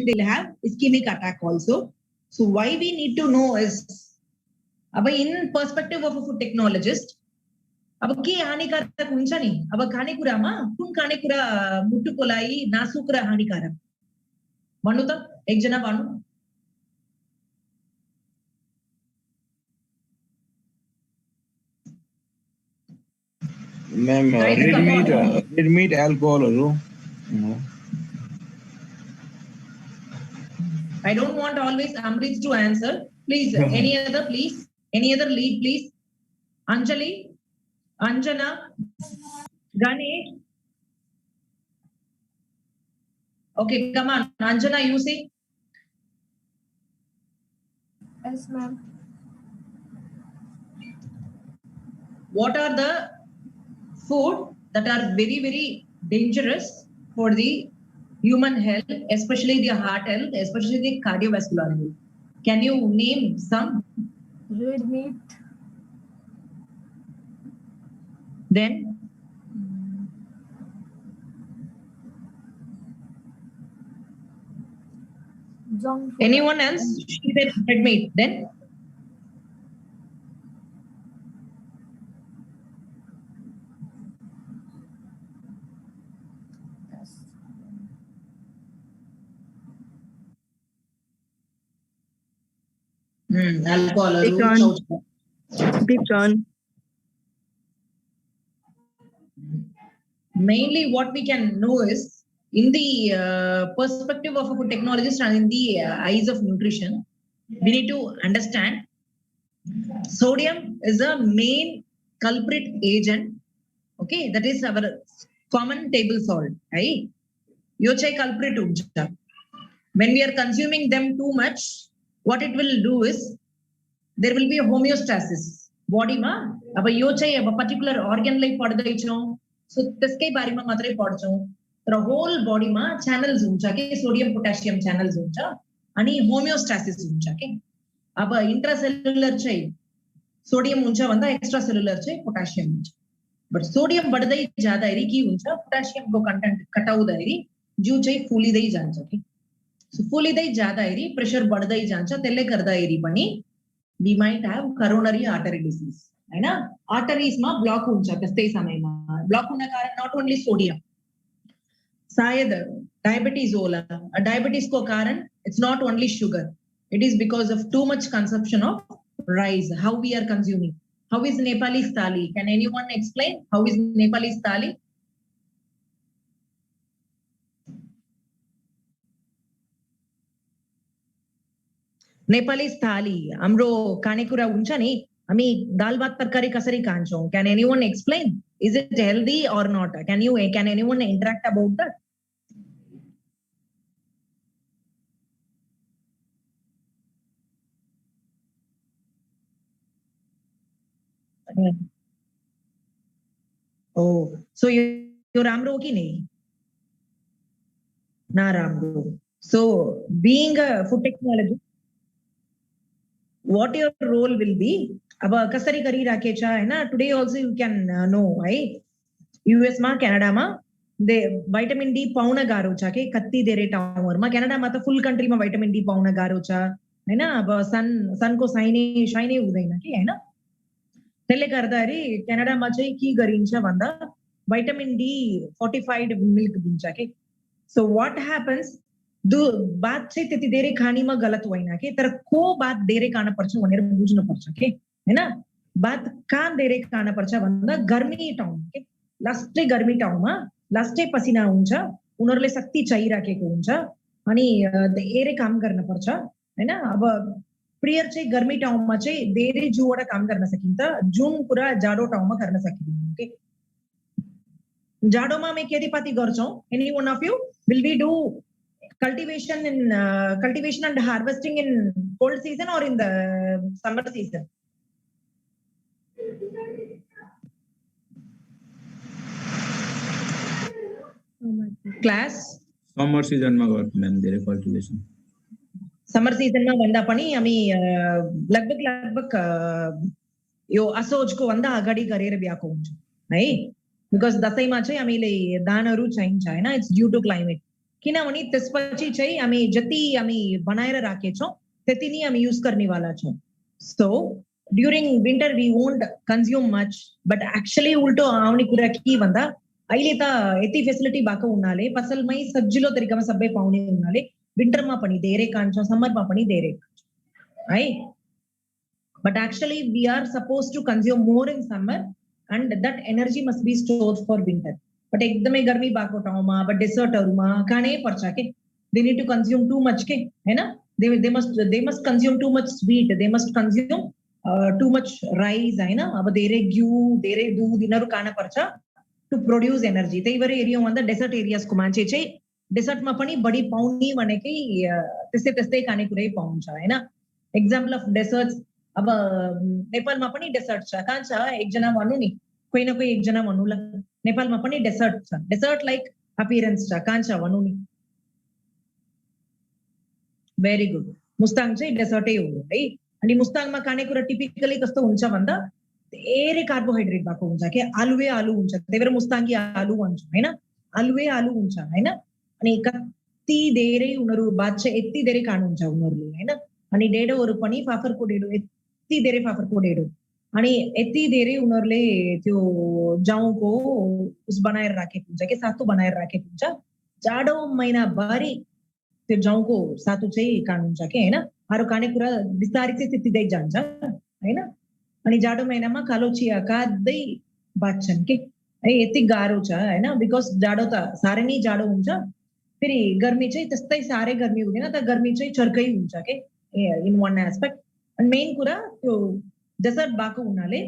they'll have ischemic attack also. So why we need to know is, in perspective of a food technologist, अब के हानिकारक हुन्छ नि, अब खानेकुरामा कुन खानेकुरा मुटुको लागि नासुक र हानिकारक भन्नु त एकजना भन्नु। Ma'am, red meat alcohol हरू। I don't want always Amrit to answer. Please, any other, please? Any other lead, please? Anjali, Anjana, Ganesh. Okay, come on, Anjana, you see? Yes, ma'am. What are the food that are very, very dangerous for the human health, especially the heart health, especially the cardiovascular health? Can you name some? Red meat. Then? Junk food. Anyone else? She said red meat. Then? Alcohol. Pecan. Mainly what we can know is, in the perspective of a food technologist and in the eyes of nutrition, we need to understand sodium is a main culprit agent. Okay, that is our common table salt. Right? Yochai culprit uncha. When we are consuming them too much, what it will do is there will be a homeostasis. Body ma, अब यो चाहिँ अब particular organ लाई पढ्दै छौं, so त्यसकै बारेमा मात्रै पढ्छौं, तर whole body मा channels हुन्छ के, sodium potassium channels हुन्छ अनि homeostasis हुन्छ के। अब intracellular चाहिँ sodium हुन्छ भन्दा extracellular चाहिँ potassium हुन्छ, but sodium बढ्दै जाँदाखेरि के हुन्छ, potassium को content घटाउँदाखेरि जिउ चाहिँ फुलिदै जान्छ के। So फुलिदै जाँदाखेरि pressure बढ्दै जान्छ, त्यसले गर्दाखेरि पनि we might have coronary artery disease, Hahn? Arteries मा block हुन्छ त्यस्तै समयमा, block हुन कारण not only sodium, सायद diabetes होला, diabetes को कारण it's not only sugar, it is because of too much consumption of rice, how we are consuming. How is Nepali thali? Can anyone explain how is Nepali thali? Nepali thali, हाम्रो खानेकुरा हुन्छ नि, हामी दाल भात तरकारी कसरी खान्छौं? Can anyone explain? Is it healthy or not? Can anyone interact about that? Oh, so you're राम्रो कि नहीं? Na राम्रो. So being a food technologist, what your role will be? अब कसरी गरिराखेछ हैन? Today also you can know, right? US मा Canada मा vitamin D pound गाह्रो छ के, कति धेरै ठाउँहरुमा, क्यानाडा मा त फुल कन्ट्री मा vitamin D पाउन गाह्रो छ हैन? अब सनको शाइनै हुँदैन के हैन? त्यसले गर्दाखेरि क्यानाडा मा चाहिँ के गरिन्छ भन्दा vitamin D fortified milk दिन्छ के। So what happens? बात चाहिँ त्यति धेरै खानीमा गलत होइन के, तर को बात धेरै खान पर्छ भनेर बुझ्नु पर्छ के, हैन? बात कहाँ धेरै खान पर्छ भन्दा गर्मी ठाउँ के, लास्टै गर्मी ठाउँमा लास्टै पसिना हुन्छ, उनीहरुले शक्ति चाहिराखेको हुन्छ अनि धेरै काम गर्न पर्छ हैन? अब प्रेयर चाहिँ गर्मी ठाउँमा चाहिँ धेरै जुबाट काम गर्न सकिन्छ, जुन कुरा जाडो ठाउँमा गर्न सकिदैन के। जाडोमा हामी खेतीपाती गर्छौं, any one of you will we do cultivation and harvesting in cold season or in the summer season? Class? Summer season मा गर्छौं मैम धेरै cultivation. Summer season मा भन्दा पनि हामी लगभग यो असोजको भन्दा अगाडि गरेर ब्याएको हुन्छ है, because दशैंमा चाहिँ हामीले धानहरु चाहिन्छ हैन, it's due to climate. किनभने त्यसपछि चाहिँ हामी जति हामी बनाएर राखेछौँ त्यति नै हामी युज गर्नेवाला छौँ. So during winter we won't consume much, but actually उल्टो आउने कुरा के भन्दा अहिले त यति फेसिलिटी भएको हुनाले पसलमै सजिलो तरिकामा सबै पाउने हुनाले विन्टरमा पनि धेरै खान्छौँ, समरमा पनि धेरै खान्छौँ है. But actually we are supposed to consume more in summer and that energy must be stored for winter. But एकदमै गर्मी भएको ठाउँमा अब डेजर्टहरुमा खानै पर्छ के. They need to consume too much के हैन. They must consume too much sweet. They must consume too much rice हैन. अब धेरै घिउ, धेरै दूध यिनीहरु खान पर्छ to produce energy. त्यही भएर एरिया भन्दा डेजर्ट एरियाजको मान्छे चाहिँ डेजर्टमा पनि बढी पाउने भनेकै त्यस्तै त्यस्तै खानेकुरै पाउँछ हैन. एक्जाम्पल अफ डेजर्ट्स अब नेपालमा पनि डेजर्ट छ. कहाँ छ एकजना भन्नु नि, कोही न कोही एकजना भन्नु ल. नेपालमा पनि डेजर्ट छ. डेजर्ट लाइक अपीयरेन्स छ. कहाँ छ भन्नु नि. Very good. मुस्ताङ चाहिँ डेजर्टै हो है. अनि मुस्ताङमा खानेकुरा टिपिकली कस्तो हुन्छ भन्दा धेरै कार्बोहाइड्रेट भएको हुन्छ के. आलुवे आलु हुन्छ. त्यही भएर मुस्ताङी आलु भन्छौँ हैन. आलुवे आलु हुन्छ हैन. अनि कति धेरै उनीहरू बादशाह यति धेरै खानुहुन्छ उनीहरूले हैन. अनि डेडोहरू पनि फाफरको डेडो यति धेरै फाफरको डेडो अनि यति धेरै उनीहरूले त्यो जाउँको उस बनाएर राखेको हुन्छ के, सातु बनाएर राखेको हुन्छ. जाडो महिनाभरि त्यो जाउँको सातु चाहिँ खानुहुन्छ के हैन. अरू खानेकुरा बिस्तारै चाहिँ त्यतिदै जान्छ हैन. अनि जाडो महिनामा कालो चिया खाँदै बाँच्छन् के है. यति गाह्रो छ हैन. बिकज जाडो त साह्रै नै जाडो हुन्छ. फेरि गर्मी चाहिँ त्यस्तै साह्रै गर्मी हुँदैन त. गर्मी चाहिँ चर्कै हुन्छ के इन वान एस्पेक्ट. अनि मेन कुरा त्यो डेजर्ट भएको हुनाले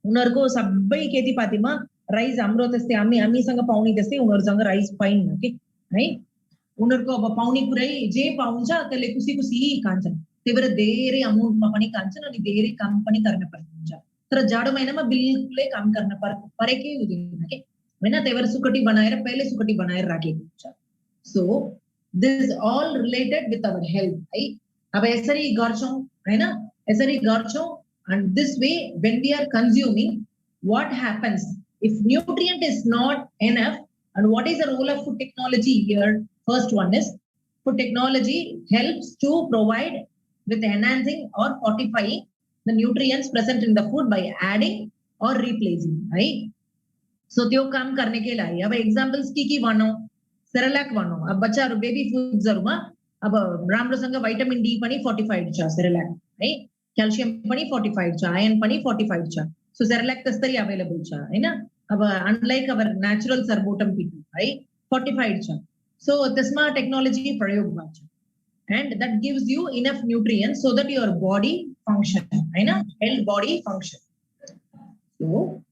उनीहरूको सबै खेतीपातीमा राइस हाम्रो त्यस्तै हामीसँग पाउने त्यस्तै उनीहरूसँग राइस पाइन्न के है. उनीहरूको अब पाउने कुरै जे पाउँछ त्यसले खुसी खुसी खान्छन्. त्यही भएर धेरै अमाउन्टमा पनि खान्छन् अनि धेरै काम पनि गर्न पर्ने हुन्छ. तर जाडो महिनामा बिल्कुलै काम गर्न परेकै हुँदैन के हैन. त्यही भएर सुकटी बनाएर पहिले सुकटी बनाएर राखेको हुन्छ. So this is all related with our health है. अब यसरी गर्छौँ हैन. यसरी गर्छौँ and this way when we are consuming, what happens if nutrient is not enough? And what is the role of food technology here? First one is food technology helps to provide with enhancing or fortifying the nutrients present in the food by adding or replacing right. So त्यो काम गर्ने के लागि अब examples के भनौँ. Cerelac भनौँ. अब बच्चाहरू बेबी फुड्सहरुमा अब राम्रोसँग भिटामिन डी पनि फोर्टिफाइड छ सेरेलैक है. क्याल्सियम पनि फोर्टिफाइड छ, आयरन पनि फोर्टिफाइड छ. सो सेरेलैक त्यसरी अवेलेबल छ हैन. अब अनलाइक अवर नेचुरल सर्बोटम पिटु है फोर्टिफाइड छ. सो त्यसमा टेक्नोलोजी प्रयोग भएको छ. And that gives you enough nutrients so that your body function हैन. Health body function. So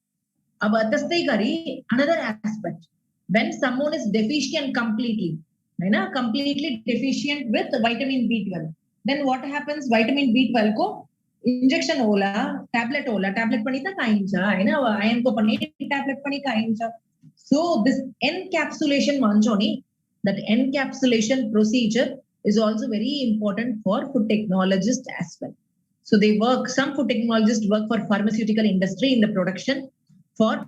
अब त्यस्तै गरी another aspect when someone is deficient completely Hahn, completely deficient with vitamin B12, then what happens? vitamin B12 को injection होला, tablet होला, tablet पनि त खाइन्छ हैन. Iron को पनि टैबलेट पनि खाइन्छ. So this encapsulation भन्छौँ नि, that encapsulation procedure is also very important for food technologists as well. So they work, some food technologists work for pharmaceutical industry in the production for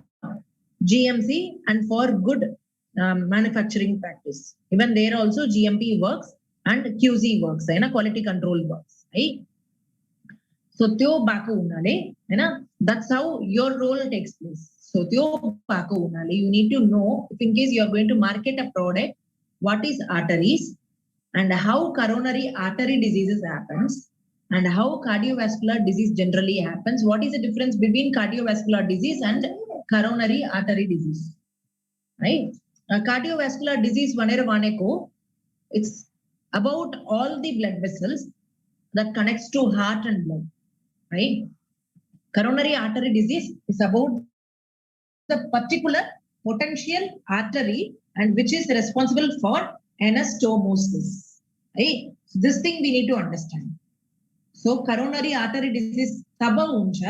GMC and for good manufacturing practice. Even there also GMP works and QC works, है ना, quality control works, right? So त्यो भएको हुनाले हैन, that's how your role takes place. So त्यो भएको हुनाले you need to know if in case you are going to market a product, what is arteries and how coronary artery diseases happens and how cardiovascular disease generally happens. What is the difference between cardiovascular disease and coronary artery disease, right? Cardiovascular disease भनेर भनेको it's about all the blood vessels that connects to heart and blood, right? Coronary artery disease is about the particular potential artery and which is responsible for anastomosis, right? So this thing we need to understand. So coronary artery disease तब हुन्छ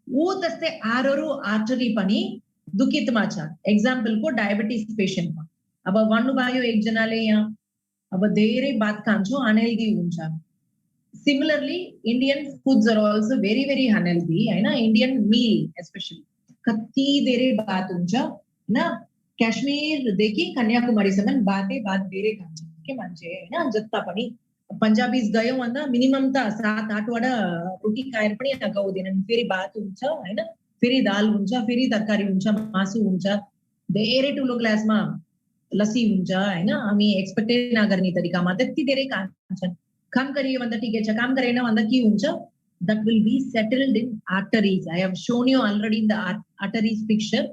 ऊ त्यस्तै आरोरो artery पनि दुखितमा छ. Example को diabetes पेशेन्टमा अब भन्नुभयो एकजनाले यहाँ अब धेरै भात खान्छौँ अनहेल्दी हुन्छ. Similarly, Indian foods are also very, very unhealthy. Hahn, Indian meal especially कति धेरै भात हुन्छ हैन. काश्मीर देखि कन्याकुमारी सम्म बाते बात बेरे कान्छ के मान्छे हैन जत्ता पनि पंजाबीज गयो भन्दा मिनिमम त 7-8 वटा रोटी खाएर पनि आगाउँदैनन् फेरि भात हुन्छ हैन फेरि दाल हुन्छ फेरि तरकारी हुन्छ मासु हुन्छ धेरै ठुलो ग्लासमा लस्सी हुन्छ हैन हामी एक्सपेक्टै नगर्ने तरिकामा त्यति धेरै खान्छन् काम गरियो भन्दा ठिकै छ काम गरेन भन्दा के हुन्छ that will be settled in arteries. I have shown you already in the arteries picture.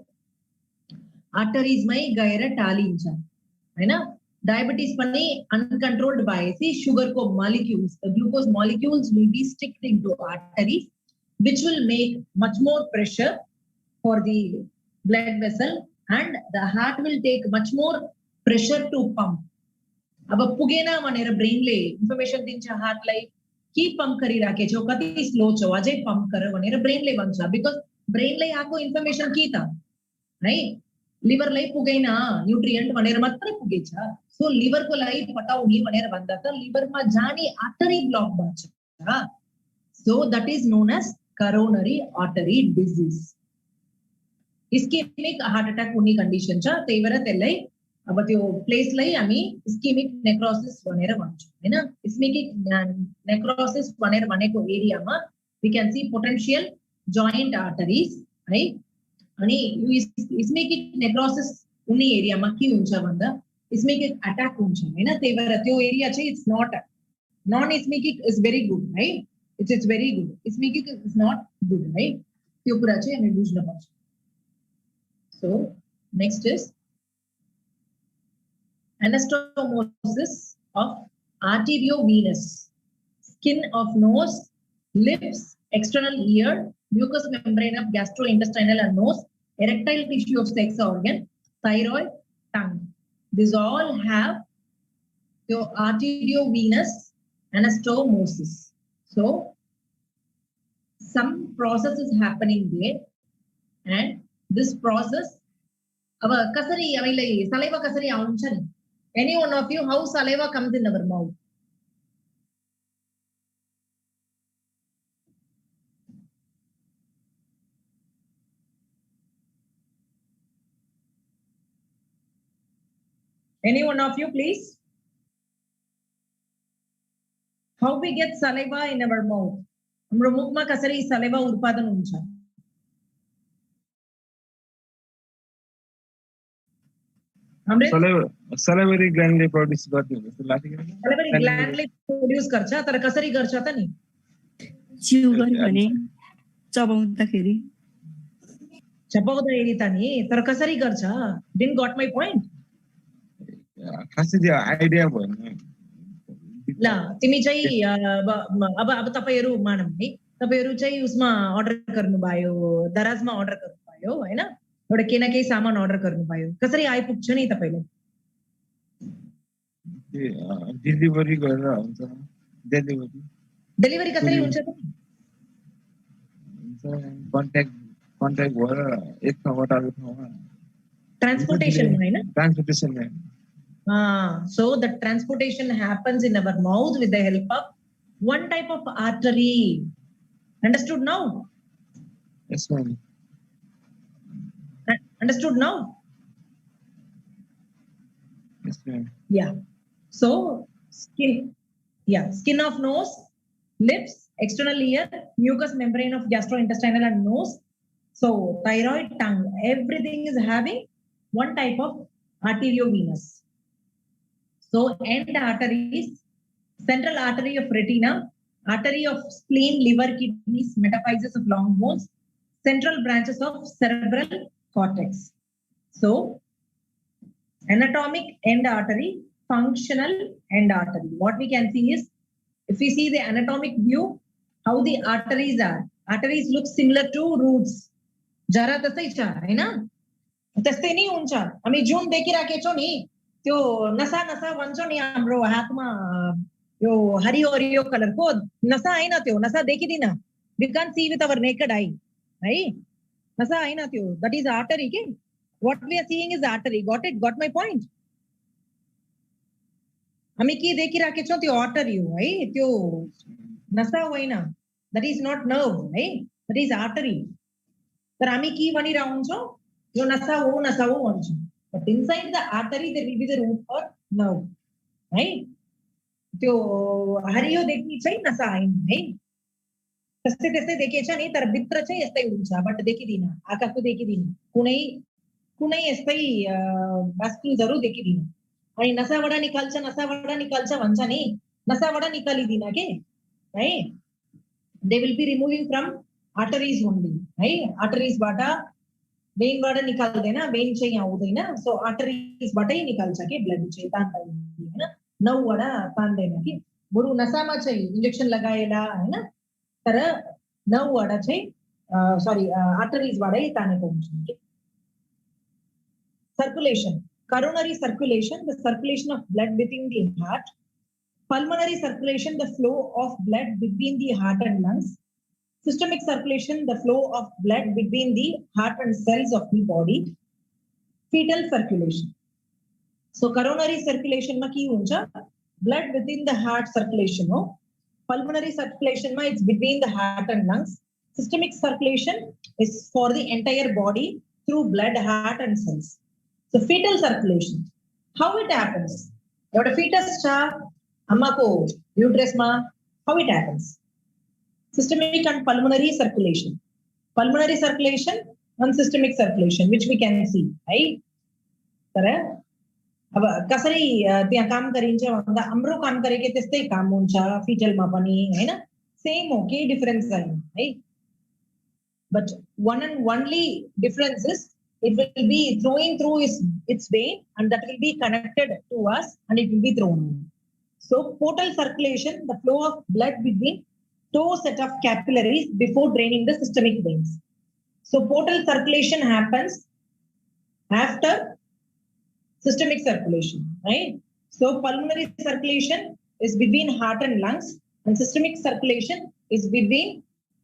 Arteries मै गएर टालिन्छ हैन डायबिटीज पनि uncontrolled भएपछि sugar को molecules the glucose molecules will be sticked into arteries which will make much more pressure for the blood vessel and the heart will take much more pressure to pump. अब पुगेन भनेर ब्रेनले information दिन्छ हार्टलाई कि pump गरिराखे छौ कति slow छौ अझै pump गर भनेर ब्रेनले भन्छ बिकज ब्रेनले आको इन्फर्मेसन के त है लिभरलाई पुगेन न्युट्रिएन्ट भनेर मात्र पुगेछ सो लिभरको लागि पटाउने भनेर भन्दा त लिभरमा जाने आर्टरी ब्लक भन्छ so that is known as coronary artery disease ischaemic heart attack हुने कन्डिसन छ त्यही भएर त्यसलाई अब त्यो प्लेसलाई हामी इस्केमिक नेक्रोसिस भनेर भन्छौं हैन इस्केमिक नेक्रोसिस भनेर भनेको एरियामा we can see potential joint arteries है अनि यो इस्केमिक नेक्रोसिस हुने एरियामा के हुन्छ भन्दा इस्केमिक अट्याक हुन्छ हैन त्यही भएर त्यो एरिया चाहिँ it's not non ischemic is very good है it's very good ischemic is not good है त्यो कुरा चाहिँ हामी बुझ्न पर्छ so next is anastomosis of arteriovenous skin of nose lips external ear mucous membrane of gastrointestinal and nose erectile tissue of sex organ thyroid tongue these all have the arteriovenous anastomosis so some process is happening there and this process अब कसरी हामीलाई saliva कसरी आउँछ नि any one of you how saliva comes in our mouth any one of you please how we get saliva in our mouth हाम्रो मुखमा कसरी saliva उत्पादन हुन्छ salivary gland ले प्रोड्युस गर्दै हुन्छ लाग्यो salivary gland ले प्रोड्युस गर्छ तर कसरी गर्छ त नि च्यू गरे भने चबाउँदाखेरि त नि तर कसरी गर्छ डिडन्ट गट माइ प्वाइन्ट खासै त्यो आइडिया भएन ल तिमी चाहिँ अब तपाईहरु मानम है तपाईहरु चाहिँ उसमा अर्डर गर्नुभयो दराजमा अर्डर गर्नुभयो हैन एउटा केही न केही सामान अर्डर गर्नुभयो कसरी आइपुग्छ नि तपाईले डेलिभरी गरेर हुन्छ डेलिभरी कसरी हुन्छ त कन्ट्याक्ट भएर एक ठाउँबाट अर्को ठाउँमा ट्रान्सपोर्टेसन हैन transportation so the transportation happens in our mouth with the help of one type of artery understood now yes ma'am understood now yes ma'am yeah so skin of nose lips external ear mucous membrane of gastrointestinal and nose so thyroid tongue everything is having one type of arteriovenous so end arteries central artery of retina artery of spleen liver kidneys metaphyses of long bones central branches of cerebral cortex so anatomic end artery functional end artery what we can see is if we see the anatomic view how the arteries look similar to roots जरा तसै छ हैन त्यस्तै नै हुन्छ हामी जुन देखिराखेछौ नि त्यो नसा नसा भन्छौ नि हाम्रो हातमा यो हरियो कलरको नसा हैन त्यो नसा देखिदिन we can't see with our naked eye है नसा हैन त्यो that is artery के what we are seeing is artery got my point हामी के देखिराखेछौ त्यो artery हो है त्यो नसा होइन that is not nerve है that is artery तर हामी के भनिरा हुन्छौ यो नसा हो भन्छौ But inside the artery, there will be the root or nerve, right? त्यो हरियो देखनी चाहिए नसा आइन है तस्ते तस्ते देखे छ नि तर भित्र चाहिँ यस्तै हुन्छ बट देखिदिन आँखाको देखिदिन कुनै कुनै यस्तै वास्कुलहरू देखिदिन अनि नसाबाट निकाल्छ भन्छ नि नसाबाट निकालिदिन के है they will be removing from arteries only है arteries बाट vein बाट निकाल्दैन vein चाहिँ आउँदैन so arteries बाटै निकाल्छ के ब्लड चाहिँ तान्दैन हैन नौबाट तान्दैन कि बरु नसामा चाहिँ इन्जेक्सन लगाएला हैन तर नौबाट चाहिँ सरी arteries बाटै तानेको हुन्छ के circulation coronary circulation the circulation of blood within the heart pulmonary circulation the flow of blood between the heart and lungs systemic circulation the flow of blood between the heart and cells of the body fetal circulation so coronary circulation ma ki huncha blood within the heart circulation ho pulmonary circulation ma it's between the heart and lungs systemic circulation is for the entire body through blood heart and cells so fetal circulation how it happens what a fetus cha amma ko uterus ma how it happens systemic and pulmonary circulation and systemic circulation which we can see right तर अब कसरी त्यहाँ काम गरिन्छ भन्दा हाम्रो काम गरेको त्यस्तै काम हुन्छ फिटलमा पनि हैन सेम हो के डिफरेन्स छैन है but one and only difference is it will be flowing through its vein and that will be connected to us and it will be thrown so portal circulation the flow of blood between two set of capillaries before draining the systemic veins so portal circulation happens after systemic circulation right so pulmonary circulation is between heart and lungs and systemic circulation is between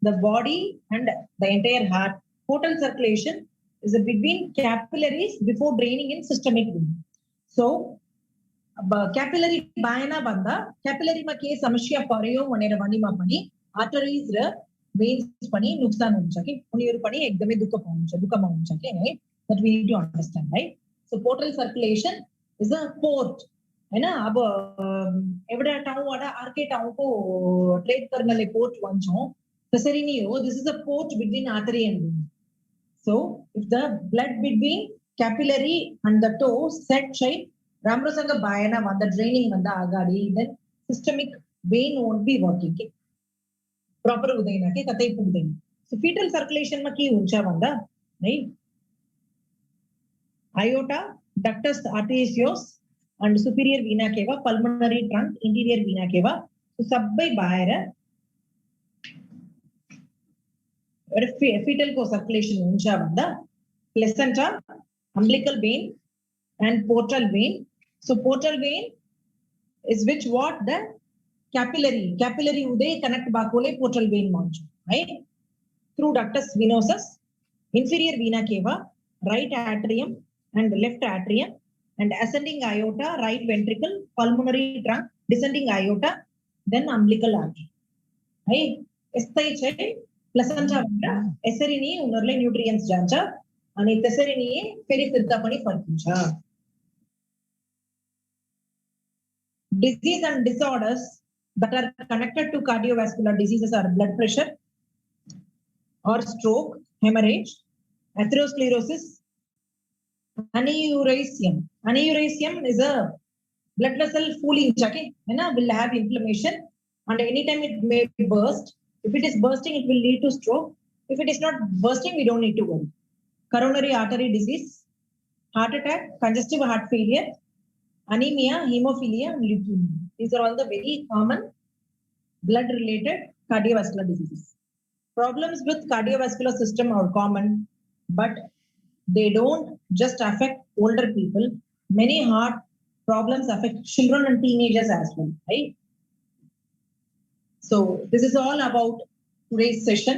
the body and the entire heart portal circulation is between capillaries before draining in systemic vein so capillary बाएन भन्दा capillary मा के समस्या पर्यो भनेर भनिमा पनि arteries र veins पनि नुकसान हुन्छ के उनीहरु पनि एकदमै दुःखमा हुन्छ के है that we need to understand right so portal circulation is a port हैन अब एउटा ठाउँबाट अर्कै ठाउँको ट्रेड गर्नले पोर्ट भन्छौं त्यसरी नै हो this is a port between artery and vein so if the blood between capillary and the toe set चाहिँ राम्रोसँग भएन भन्दा ड्रेनिङ भन्दा अगाडि then systemic vein won't be working के proper हुँदैन के कतै पुग्दैन so fetal circulation मा के हुन्छ भन्दा है aorta ductus arteriosus and superior vena cava pulmonary trunk interior vena cava so सबै बाहिर fetal को circulation हुन्छ भन्दा placenta umbilical vein and portal vein so portal vein is which what the capillary Ude connect बाकोले portal vein भन्छौं है through ductus venosus inferior vena cava right atrium and left atrium and ascending aorta right ventricle pulmonary trunk descending aorta then umbilical artery है यस्तै चाहिँ placenta भएर यसरी नै उनीहरुले न्यूट्रिएन्ट्स जान्छ अनि त्यसरी नै फेरि फिर्ता पनि फर्किन्छ disease and disorders that are connected to cardiovascular diseases are blood pressure or stroke hemorrhage atherosclerosis aneurysm is a blood vessel fooling okay will have inflammation and anytime it may burst if it is bursting it will lead to stroke if it is not bursting we don't need to worry coronary artery disease heart attack congestive heart failure anemia hemophilia and leukemia these are all the very common blood related cardiovascular diseases problems with cardiovascular system are common but they don't just affect older people many heart problems affect children and teenagers as well right so this is all about today's session